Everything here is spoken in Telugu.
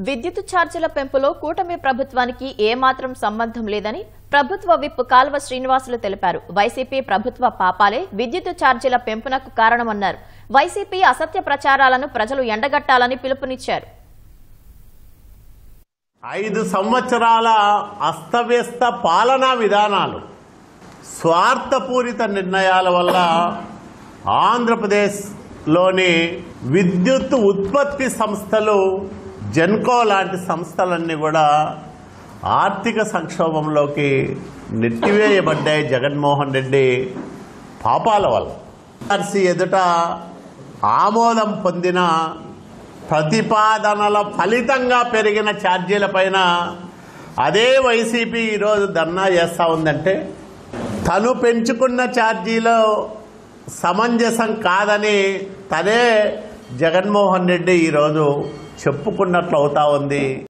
విద్యుత్ ఛార్జీల పెంపులో కూటమి ప్రభుత్వానికి ఏమాత్రం సంబంధం లేదని ప్రభుత్వ విప్ కాల్వ శ్రీనివాసులు తెలిపారు. వైసీపీ ప్రభుత్వ పాపాలే విద్యుత్ ఛార్జీల పెంపునకు కారణమన్నారు. వైసీపీ అసత్య ప్రచారాలను ప్రజలు ఎండగట్టాలని పిలుపునిచ్చారు. 5 సంవత్సరాల అస్తవ్యస్త పాలనా విధానాలు, స్వార్థపూరిత నిర్ణయాల వల్ల ఆంధ్రప్రదేశ్లోని విద్యుత్ ఉత్పత్తి సంస్థలు, జెన్కో లాంటి సంస్థలన్నీ కూడా ఆర్థిక సంక్షోభంలోకి నెట్టివేయబడ్డాయి. జగన్మోహన్ రెడ్డి పాపాల వల్ల ఆర్సీ ఎదుట ఆమోదం పొందిన ప్రతిపాదనల ఫలితంగా పెరిగిన ఛార్జీలపైన అదే వైసీపీ ఈరోజు ధర్నా చేస్తూ ఉందంటే తను పెంచుకున్న ఛార్జీలు సమంజసం కాదని తనే జగన్మోహన్ రెడ్డి ఈరోజు చెప్పుకున్నట్లు అవుతా ఉంది.